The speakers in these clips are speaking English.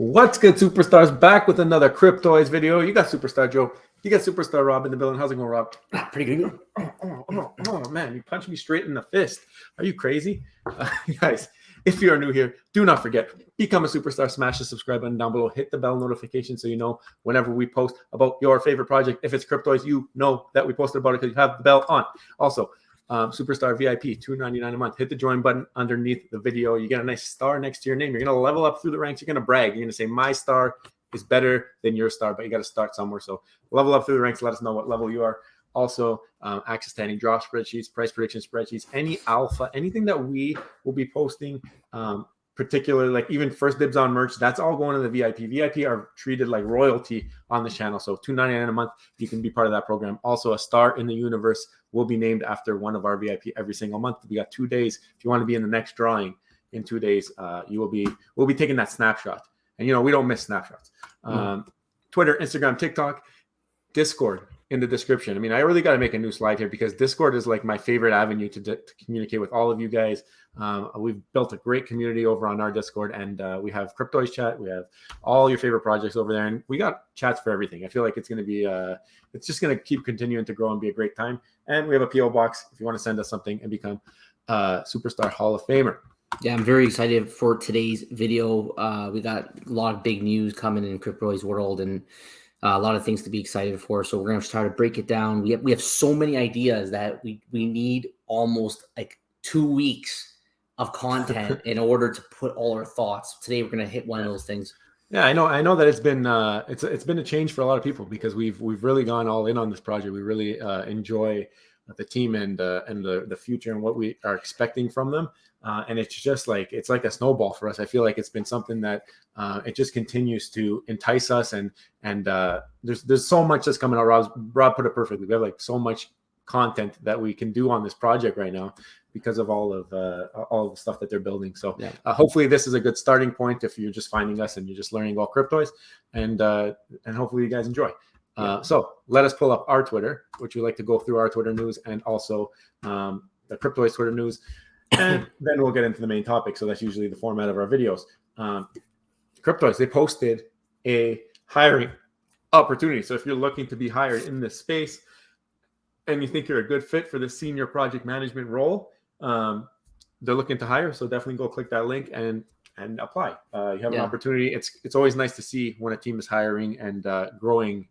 What's good, superstars? Back with another Cryptoys video. You got Superstar Joe. You got Superstar Rob in the building. How's it going, Rob? Pretty good. Oh, man, you punched me straight in the fist. Are you crazy? Guys, if you are new here, do not forget, become a superstar. Smash the subscribe button down below. Hit the bell notification so you know whenever we post about your favorite project. If it's Cryptoys, you know that we posted about it because you have the bell on. Also, Superstar VIP, $2.99 a month. Hit the join button underneath the video. You get a nice star next to your name. You're going to level up through the ranks. You're going to brag. You're going to say, my star is better than your star, but you got to start somewhere. So level up through the ranks. Let us know what level you are. Also, access to any draw spreadsheets, price prediction spreadsheets, any alpha, anything that we will be posting, particularly like even first dibs on merch, that's all going to the VIP. VIP are treated like royalty on the channel. So $2.99 a month, you can be part of that program. Also, a star in the universe will be named after one of our VIP every single month. We got 2 days. If you want to be in the next drawing in 2 days, we'll be taking that snapshot. And, you know, we don't miss snapshots. Twitter, Instagram, TikTok, Discord in the description. I mean, I really got to make a new slide here because Discord is like my favorite avenue to communicate with all of you guys. We've built a great community over on our Discord, and we have Cryptoys chat. We have all your favorite projects over there, and we got chats for everything. I feel like it's going to be, it's just going to keep continuing to grow and be a great time. And we have a PO box if you want to send us something and become a Superstar Hall of Famer. Yeah, I'm very excited for today's video. We got a lot of big news coming in Cryptoys world and a lot of things to be excited for. So we're going to try to break it down. We have so many ideas that we need almost like 2 weeks of content in order to put all our thoughts. Today we're going to hit one of those things. Yeah, I know that it's been a change for a lot of people because we've really gone all in on this project. We really enjoy the team and the future and what we are expecting from them. And it's just like, it's like a snowball for us. I feel like it's been something that it just continues to entice us. And there's so much that's coming out. Rob put it perfectly. We have like so much content that we can do on this project right now because of all of the stuff that they're building. So yeah. Hopefully this is a good starting point if you're just finding us and you're just learning about Cryptoys, and hopefully you guys enjoy. So let us pull up our Twitter, which we like to go through our Twitter news and also the Cryptoys Twitter news. And then we'll get into the main topic. So that's usually the format of our videos. Cryptoys, they posted a hiring opportunity. So if you're looking to be hired in this space and you think you're a good fit for the senior project management role, they're looking to hire. So definitely go click that link and apply. You have an opportunity. It's always nice to see when a team is hiring and growing.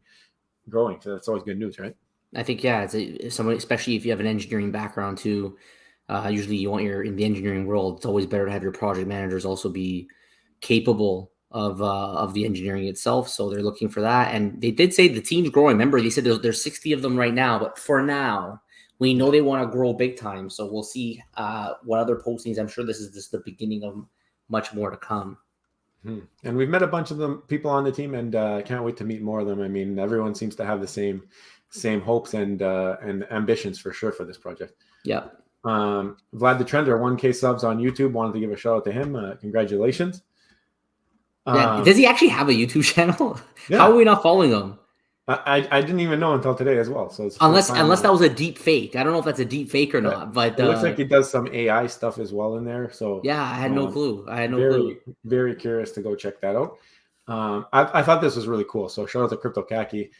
So that's always good news, right? I think, yeah, it's somebody, especially if you have an engineering background too. Usually you want in the engineering world, it's always better to have your project managers also be capable of the engineering itself. So they're looking for that. And they did say the team's growing. Remember, they said there's 60 of them right now, but for now, we know they want to grow big time. So we'll see what other postings. I'm sure this is just the beginning of much more to come. And we've met a bunch of them, people on the team, and can't wait to meet more of them. I mean, everyone seems to have the same hopes and ambitions for sure for this project. Yeah. Vlad the Trender, 1K subs on YouTube. Wanted to give a shout out to him. Congratulations. Yeah. Does he actually have a YouTube channel? Yeah. How are we not following him? I didn't even know until today as well. So it's unless that was a deep fake. I don't know if that's a deep fake or not. But it looks like he does some AI stuff as well in there. So yeah, I had no clue. Clue. Very curious to go check that out. I thought this was really cool. So shout out to Crypto Khaki.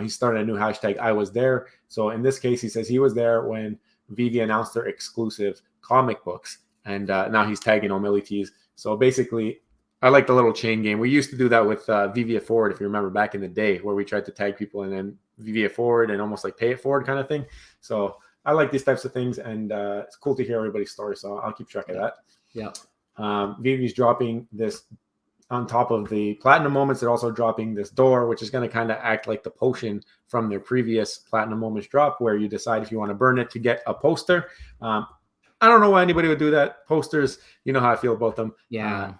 He started a new hashtag, I was there. So in this case, he says he was there when VV announced their exclusive comic books, and now he's tagging Omilities. So basically, I like the little chain game. We used to do that with VV Forward, if you remember back in the day, where we tried to tag people and then VV Forward and almost like pay it forward kind of thing. So I like these types of things, and it's cool to hear everybody's story. So I'll keep track of that. Yeah. VV's dropping this on top of the platinum moments. They're also dropping this door, which is going to kind of act like the potion from their previous platinum moments drop, where you decide if you want to burn it to get a poster. I don't know why anybody would do that. Posters, you know how I feel about them. Yeah.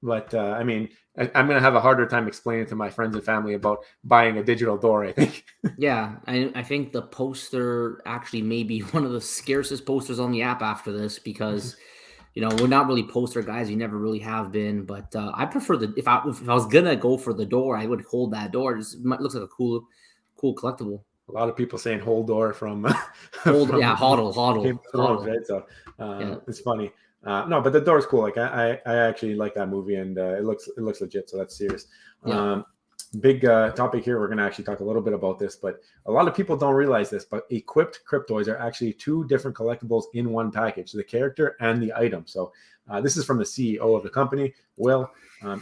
But I mean, I'm going to have a harder time explaining to my friends and family about buying a digital door, I think. Yeah. I think the poster actually may be one of the scarcest posters on the app after this because you know, we're not really poster guys. We never really have been, but I prefer if I was gonna go for the door, I would hold that door. It looks like a cool collectible. A lot of people saying hold door from hodl. right? So it's funny. No, but the door is cool. Like I actually like that movie, and it looks legit. So that's serious. Yeah. Big topic here. We're going to actually talk a little bit about this, but a lot of people don't realize this. But equipped Cryptoys are actually two different collectibles in one package: the character and the item. So this is from the CEO of the company, Will.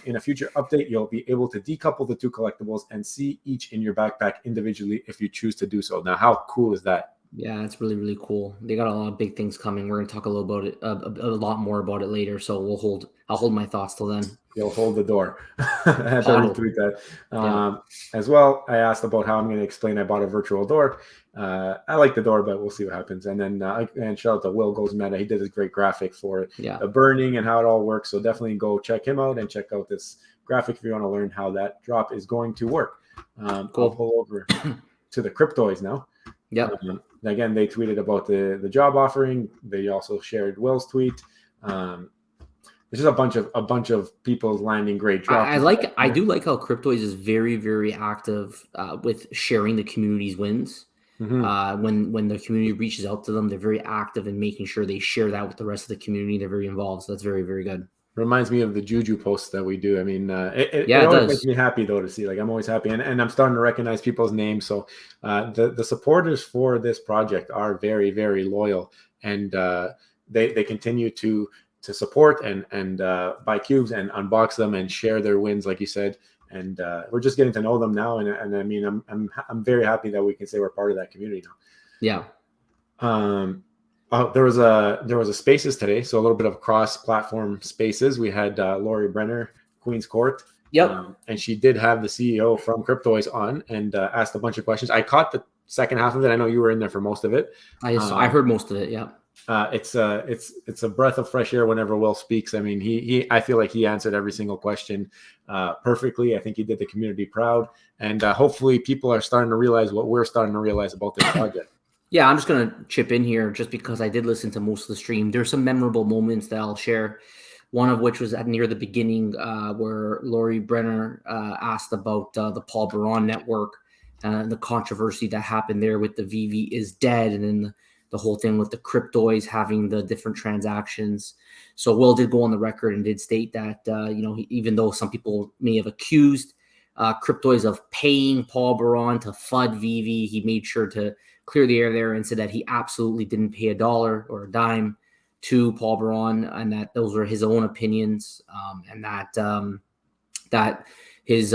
In a future update, you'll be able to decouple the two collectibles and see each in your backpack individually if you choose to do so. Now, how cool is that? Yeah, it's really, really cool. They got a lot of big things coming. We're going to talk a little about it, a lot more about it later. So I'll hold my thoughts till then. You'll hold the door. I had to retweet that. Yeah. As well, I asked about how I'm going to explain I bought a virtual door. I like the door, but we'll see what happens. And then, and shout out to Will Goes Meta. He did a great graphic for the burning and how it all works. So definitely go check him out and check out this graphic if you want to learn how that drop is going to work. Cool. I'll pull over to the Cryptoys now. Yep. Again, they tweeted about the job offering. They also shared Will's tweet. There's just a bunch of people landing great drops. I do like how Cryptoys is very, very active with sharing the community's wins. Mm-hmm. When the community reaches out to them, they're very active in making sure they share that with the rest of the community. They're very involved. So that's very, very good. Reminds me of the Juju posts that we do. I mean, it always makes me happy though to see. Like I'm always happy, and I'm starting to recognize people's names. So the supporters for this project are very, very loyal, and they continue to support and buy cubes and unbox them and share their wins, like you said. And we're just getting to know them now, and I mean, I'm very happy that we can say we're part of that community now. Yeah. There was a Spaces today, so a little bit of cross-platform Spaces. We had Lori Brenner, Queen's Court. Yep. And she did have the CEO from Cryptoys on and asked a bunch of questions. I caught the second half of it. I know you were in there for most of it. I heard most of it. Yeah. It's a breath of fresh air whenever Will speaks. I mean, I feel like he answered every single question perfectly. I think he did the community proud, and hopefully people are starting to realize what we're starting to realize about this project. Yeah, I'm just going to chip in here just because I did listen to most of the stream. There's some memorable moments that I'll share, one of which was near the beginning where Lori Brenner asked about the Paul Baron network and the controversy that happened there with the VV is dead, and then the whole thing with the Cryptoys having the different transactions. So Will did go on the record and did state that, even though some people may have accused Cryptoys of paying Paul Baron to FUD VV, he made sure to clear the air there and said that he absolutely didn't pay $1 or a dime to Paul Baron, and that those were his own opinions, and that he has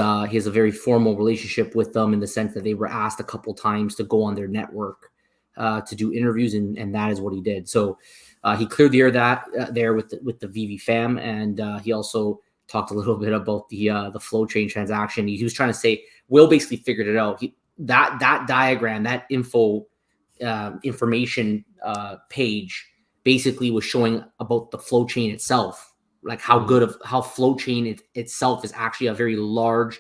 a very formal relationship with them in the sense that they were asked a couple times to go on their network to do interviews, and that is what he did. So he cleared the air there with the VV fam, and he also talked a little bit about the flow chain transaction. He was trying to say Will basically figured it out. That diagram, that information page basically was showing about the flow chain itself, like how flow chain itself is actually a very large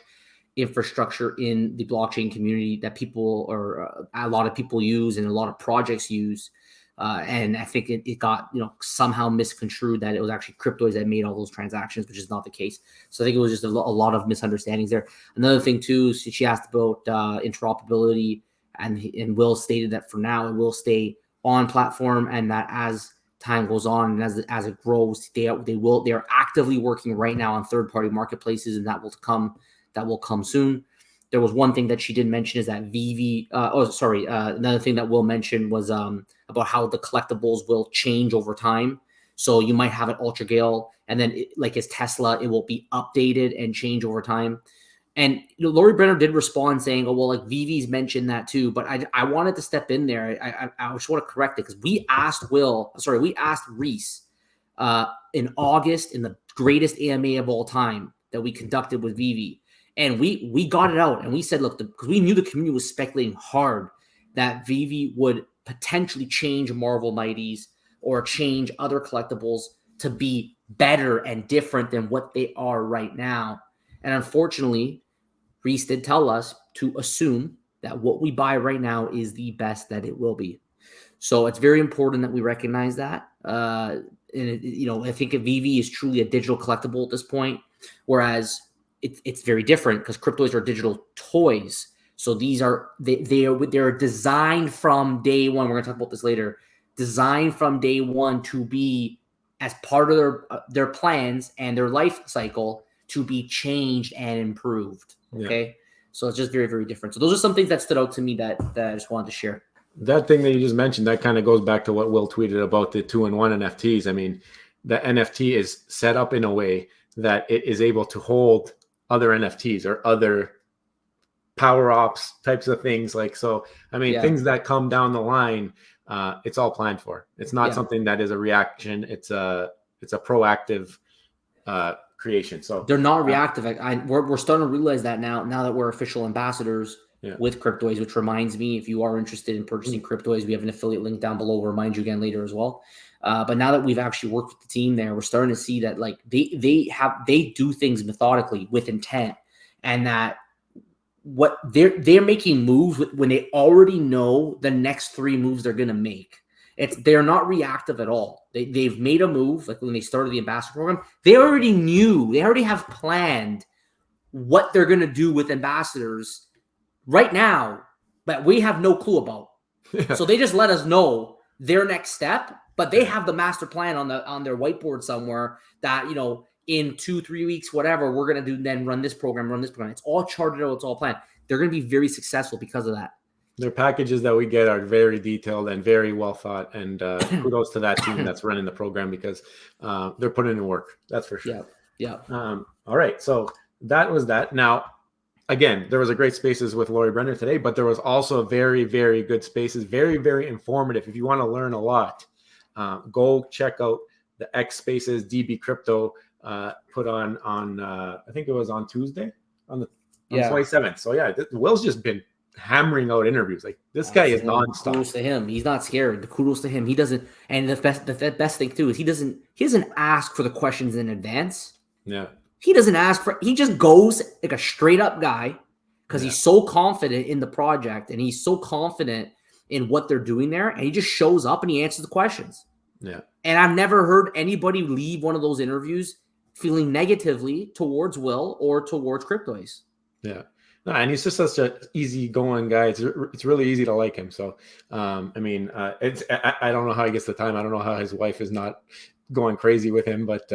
infrastructure in the blockchain community that people or a lot of people use and a lot of projects use. And I think it got, somehow misconstrued that it was actually Cryptoys that made all those transactions, which is not the case. So I think it was just a lot of misunderstandings there. Another thing too, she asked about interoperability, and Will stated that for now it will stay on platform, and that as time goes on and as it grows, they are actively working right now on third-party marketplaces, and that will come soon. There was one thing that she didn't mention is that VV. Another thing that Will mentioned was about how the collectibles will change over time. So you might have an Ultra Gale, and then like his Tesla, it will be updated and change over time. And Lori Brenner did respond saying, "Oh well, like VV's mentioned that too." But I wanted to step in there. I just want to correct it because we asked Reese in August in the greatest AMA of all time that we conducted with VV. And we got it out, and we said, look, because we knew the community was speculating hard that VV would potentially change Marvel Mighties or change other collectibles to be better and different than what they are right now. And unfortunately, Reese did tell us to assume that what we buy right now is the best that it will be. So it's very important that we recognize that. I think a VV is truly a digital collectible at this point, whereas it's very different because Cryptoys are digital toys. So these are they're designed from day one. We're gonna talk about this later. Designed from day one to be as part of their plans and their life cycle to be changed and improved. Okay. So it's just very, very different. So those are some things that stood out to me that I just wanted to share. That thing that you just mentioned, that kind of goes back to what Will tweeted about the 2-in-1 NFTs. I mean, the NFT is set up in a way that it is able to hold other NFTs or other power ops types of things. Like, so, I mean, things that come down the line, it's all planned for. It's not something that is a reaction. It's a proactive creation. So they're not reactive. We're starting to realize that now that we're official ambassadors with Cryptoys, which reminds me, if you are interested in purchasing Cryptoys, we have an affiliate link down below. We'll remind you again later as well. But now that we've actually worked with the team there, we're starting to see that like they do things methodically with intent, and that what they're making moves when they already know the next 3 moves they're going to make. They're not reactive at all. They've made a move. Like when they started the ambassador program, they already have planned what they're going to do with ambassadors right now, but we have no clue about. So they just let us know their next step, but they have the master plan on their whiteboard somewhere that, you know, in 2-3 weeks, whatever, we're going to do, then run this program. It's all charted out. It's all planned. They're going to be very successful because of that. Their packages that we get are very detailed and very well thought. And kudos to that team that's running the program, because they're putting in work. That's for sure. Yeah. All right. So that was that. Now, again, there was a great Spaces with Lori Brenner today, but there was also a very, very good Spaces. Very, very informative. If you want to learn a lot, go check out the X Spaces DB Crypto put on I think it was on Tuesday on the 27th. So yeah, Will's just been hammering out interviews. Like, this guy is nonstop. Kudos to him. He's not scared. The kudos to him. He doesn't. And the best thing too is he doesn't ask for the questions in advance. Yeah. He doesn't ask for. He just goes like a straight up guy because he's so confident in the project and he's so confident in what they're doing there, and he just shows up and he answers the questions. Yeah. And I've never heard anybody leave one of those interviews feeling negatively towards Will or towards Cryptoys. Yeah. No, and he's just such an easygoing guy. It's really easy to like him. So, I mean, I don't know how he gets the time. I don't know how his wife is not going crazy with him, but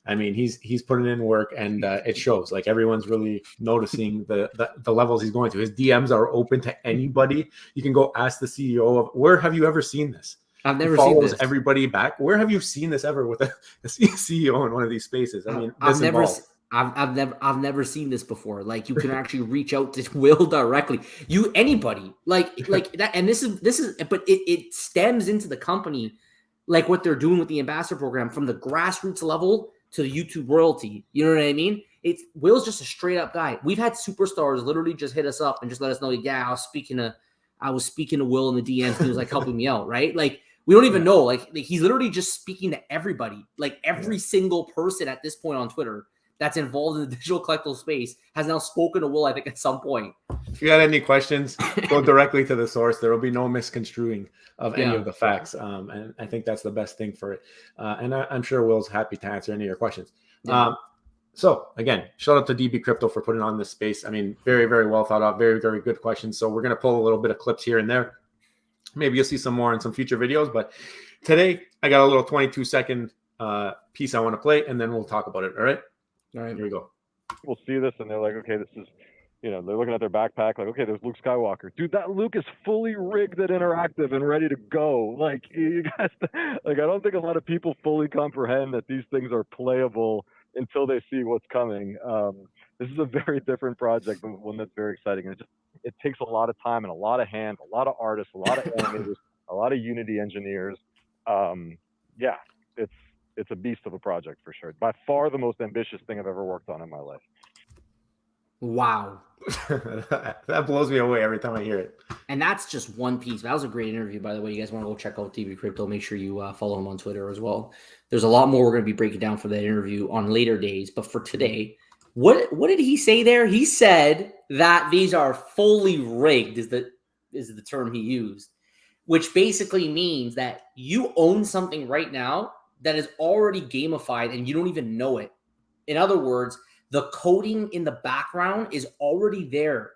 I mean, he's putting in work, and it shows. Like, everyone's really noticing the levels he's going to. His DMs are open to anybody. You can go ask the CEO of, where have you ever seen this? I've never seen this. Everybody back. Where have you seen this ever with a CEO in one of these spaces? I mean, I've never seen this before. Like, you can actually reach out to Will directly. Anybody like that. And this is, but it stems into the company, like what they're doing with the ambassador program, from the grassroots level to the YouTube royalty. You know what I mean? Will's just a straight up guy. We've had superstars literally just hit us up and just let us know, yeah, I was speaking to Will in the DMs. He was like helping me out, right? Like, we don't even know. Like he's literally just speaking to everybody. Like, every single person at this point on Twitter that's involved in the digital collectible space has now spoken to Will, I think, at some point. If you got any questions, go directly to the source. There will be no misconstruing of any of the facts. And I think that's the best thing for it. And I'm sure Will's happy to answer any of your questions. Yeah. So again, shout out to DB Crypto for putting on this space. I mean, very, very well thought out, very, very good questions. So we're going to pull a little bit of clips here and there. Maybe you'll see some more in some future videos, but today I got a little 22-second piece I want to play, and then we'll talk about it. All right, here we go. People see this and they're like, okay, this is, you know, they're looking at their backpack like, okay, there's Luke Skywalker. Dude, that Luke is fully rigged and interactive and ready to go. Like, you guys, like, I don't think a lot of people fully comprehend that these things are playable until they see what's coming. This is a very different project, but one that's very exciting. And it takes a lot of time and a lot of hands, a lot of artists, a lot of animators, a lot of Unity engineers. Yeah, it's a beast of a project for sure. By far the most ambitious thing I've ever worked on in my life. Wow. That blows me away every time I hear it. And that's just one piece. That was a great interview, by the way. You guys want to go check out DB Crypto, make sure you follow him on Twitter as well. There's a lot more we're going to be breaking down for that interview on later days. But for today, what did he say there? He said that these are fully rigged, is the term he used, which basically means that you own something right now that is already gamified and you don't even know it. In other words, the coding in the background is already there.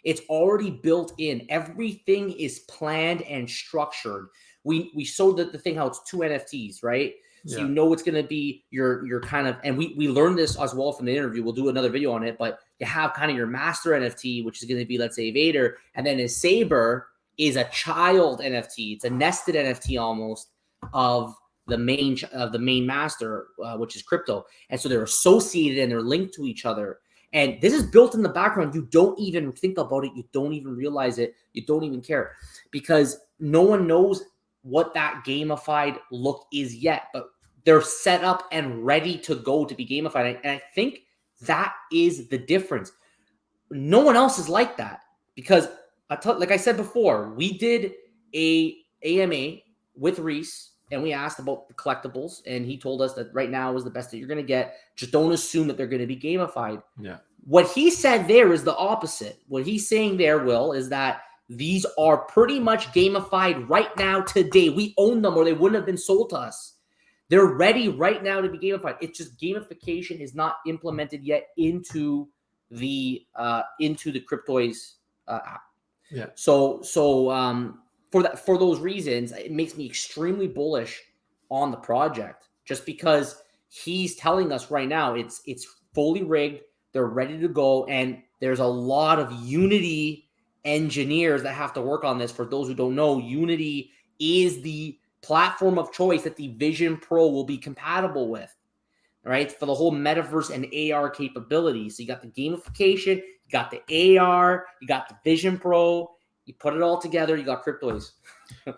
It's already built in. Everything is planned and structured. We showed the thing how it's 2 NFTs, right? So Yeah. you know it's going to be your kind of, and we learned this as well from the interview. We'll do another video on it, but you have kind of your master NFT, which is going to be, let's say, Vader, and then his Saber is a child NFT. It's a nested NFT almost of the main master, which is crypto. And so they're associated and they're linked to each other. And this is built in the background. You don't even think about it. You don't even realize it. You don't even care, because no one knows what that gamified look is yet, but they're set up and ready to go to be gamified. And I think that is the difference. No one else is like that, because like I said before, we did a AMA with Reese and we asked about the collectibles, and he told us that right now is the best that you're going to get. Just don't assume that they're going to be gamified. Yeah. What he said there is the opposite. What he's saying there, Will, is that these are pretty much gamified right now today. We own them, or they wouldn't have been sold to us. They're ready right now to be gamified. It's just gamification is not implemented yet into the Cryptoys app. Yeah. So for those reasons, it makes me extremely bullish on the project, just because he's telling us right now it's fully rigged. They're ready to go, and there's a lot of Unity engineers that have to work on this. For those who don't know, Unity is the platform of choice that the Vision Pro will be compatible with, right? For the whole metaverse and AR capabilities. So you got the gamification, you got the AR, you got the Vision Pro. You put it all together, you got Cryptoys.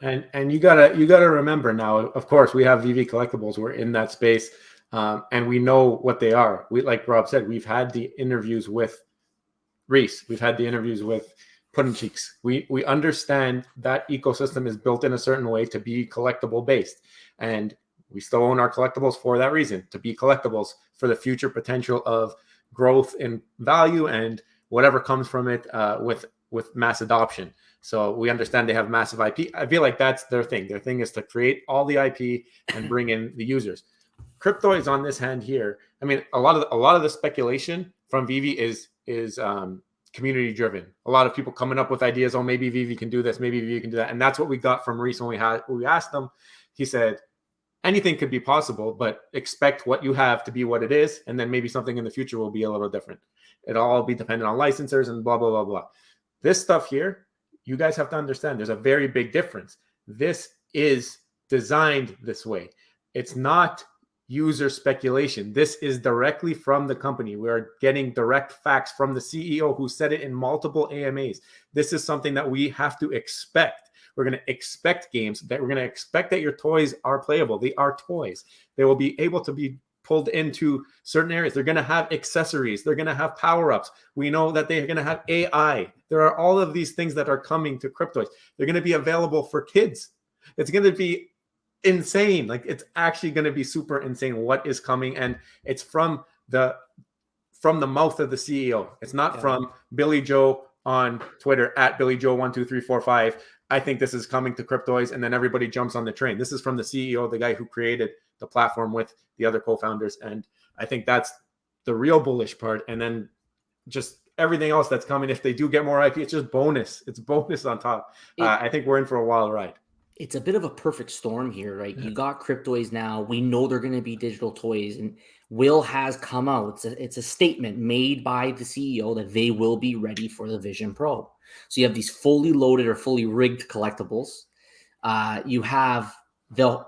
And you gotta remember now, of course, we have VV Collectibles. We're in that space, and we know what they are. We, like Rob said, we've had the interviews with Reese. We've had the interviews with Puddin' Cheeks. We understand that ecosystem is built in a certain way to be collectible based, and we still own our collectibles for that reason, to be collectibles for the future potential of growth in value and whatever comes from it with mass adoption. So we understand they have massive IP. I feel like that's their thing. Their thing is to create all the IP and bring in the users. Cryptoys on this hand here. I mean, a lot of the speculation from Vivi is community driven. A lot of people coming up with ideas. Oh, maybe Vivi can do this. Maybe Vivi can do that. And that's what we got from Reese when we asked him. He said, anything could be possible, but expect what you have to be what it is. And then maybe something in the future will be a little different. It'll all be dependent on licensors and blah, blah, blah, blah. This stuff here, you guys have to understand there's a very big difference. This is designed this way. It's not user speculation. This is directly from the company. We are getting direct facts from the CEO who said it in multiple AMAs. This is something that we have to expect. We're going to expect games, that we're going to expect that your toys are playable. They are toys. They will be able to be pulled into certain areas. They're going to have accessories. They're going to have power-ups. We know that they're going to have AI. There are all of these things that are coming to Cryptoys. They're going to be available for kids. It's going to be insane. Like, it's actually going to be super insane what is coming. And it's from the mouth of the CEO. It's not from Billy Joe on Twitter at Billy Joe 12345. I think this is coming to Cryptoys, and then everybody jumps on the train. This is from the CEO, the guy who created the platform with the other co-founders. And I think that's the real bullish part. And then just everything else that's coming, if they do get more IP, it's just bonus. It's bonus on top. I think we're in for a wild ride. It's a bit of a perfect storm here, right? You got Cryptoys now. We know they're going to be digital toys, and Will has come out. It's a statement made by the CEO that they will be ready for the Vision Pro. So you have these fully loaded or fully rigged collectibles. You have the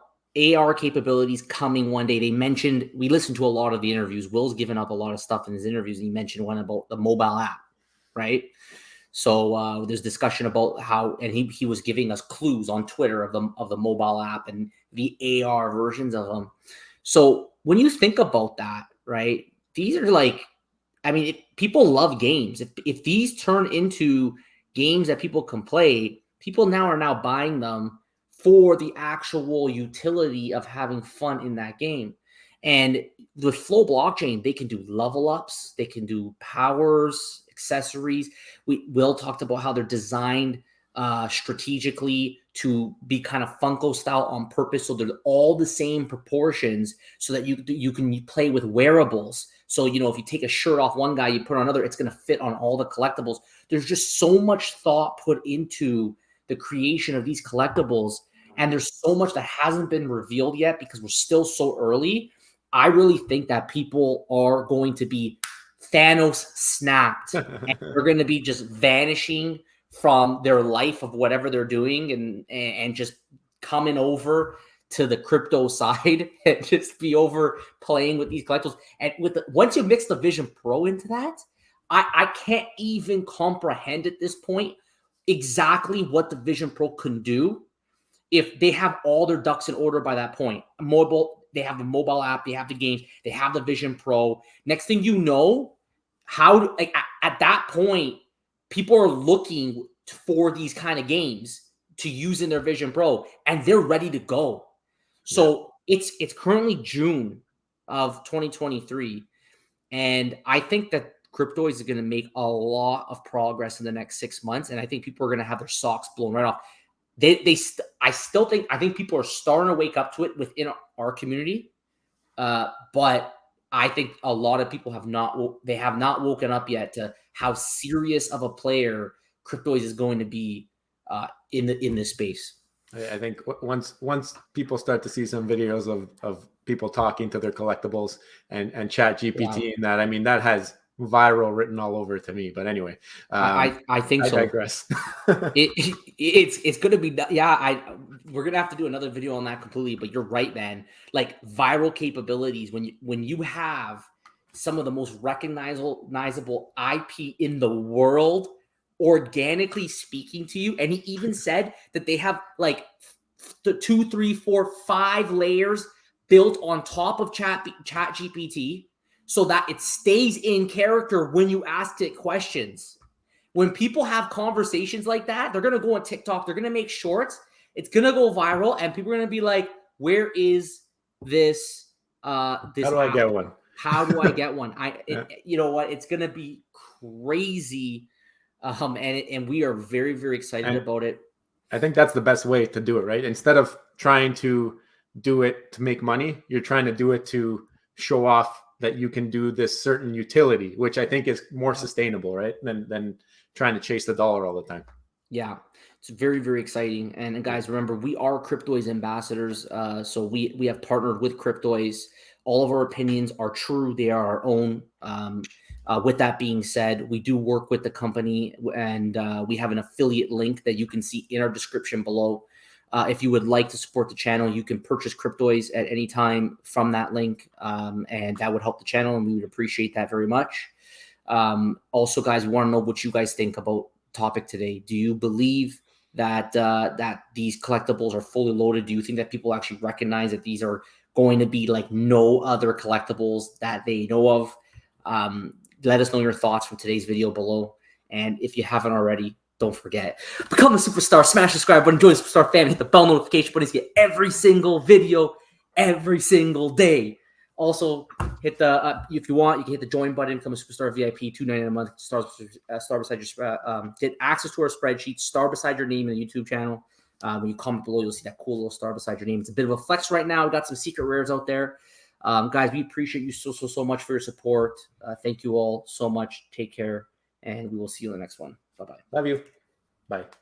AR capabilities coming one day. We listened to a lot of the interviews. Will's given up a lot of stuff in his interviews. He mentioned one about the mobile app, right? So there's discussion about how, and he was giving us clues on Twitter of the mobile app and the AR versions of them. So when you think about that, right, these are like, I mean, people love games. If these turn into games that people can play, people are now buying them for the actual utility of having fun in that game. And with Flow blockchain, they can do level ups, they can do powers, accessories. Will talked about how they're designed strategically to be kind of Funko style on purpose, so they're all the same proportions, so that you can play with wearables. So, you know, if you take a shirt off one guy, you put on another, it's going to fit on all the collectibles. There's just so much thought put into the creation of these collectibles. and there's so much that hasn't been revealed yet because we're still so early. I really think that people are going to be Thanos snapped, and they're going to be just vanishing from their life of whatever they're doing and just coming over to the crypto side and just be over playing with these collectibles. And once you mix the Vision Pro into that, I can't even comprehend at this point exactly what the Vision Pro can do if they have all their ducks in order by that point. They have the mobile app, they have the games, they have the Vision Pro. Next thing you know, at that point, people are looking for these kind of games to use in their Vision Pro, and they're ready to go. So it's currently June of 2023, and I think that Cryptoys is going to make a lot of progress in the next 6 months, and I think people are going to have their socks blown right off. I think people are starting to wake up to it within our community, but I think a lot of people have not woken up yet to how serious of a player Cryptoys is going to be in this space. I think once people start to see some videos of people talking to their collectibles and chat GPT and that, I mean, that has viral written all over to me. But anyway, I think I so. digress. It's gonna be we're gonna have to do another video on that completely. But you're right, man. Like viral capabilities when you have some of the most recognizable IP in the world organically speaking to you, and he even said that they have like the 2, 3, 4, 5 layers built on top of chat GPT so that it stays in character when you ask it questions. When people have conversations like that, they're gonna go on TikTok, they're gonna make shorts, it's gonna go viral, and people are gonna be like, where is this How do I get one? How do I get one? You know what, it's gonna be crazy. And we are very, very excited about it. I think that's the best way to do it, right? Instead of trying to do it to make money, you're trying to do it to show off that you can do this certain utility, which I think is more sustainable, right? Than trying to chase the dollar all the time. Yeah, it's very, very exciting. And guys, remember, we are Cryptoys ambassadors. So we have partnered with Cryptoys. All of our opinions are true. They are our own. With that being said, we do work with the company, and we have an affiliate link that you can see in our description below. If you would like to support the channel, you can purchase Cryptoys at any time from that link, and that would help the channel, and we would appreciate that very much. Also, guys, we want to know what you guys think about the topic today. Do you believe that these collectibles are fully loaded? Do you think that people actually recognize that these are going to be like no other collectibles that they know of? Let us know your thoughts from today's video below. And if you haven't already, don't forget, become a superstar, smash the subscribe button, join the superstar family, hit the bell notification button to get every single video every single day. Also, hit the if you want, you can hit the join button, become a superstar VIP, $2.99 a month, star beside your get access to our spreadsheet, star beside your name in the YouTube channel. When you comment below, you'll see that cool little star beside your name. It's a bit of a flex right now. We got some secret rares out there. Guys, we appreciate you so much for your support. Thank you all so much. Take care, and we will see you in the next one. Bye-bye. Love you. Bye.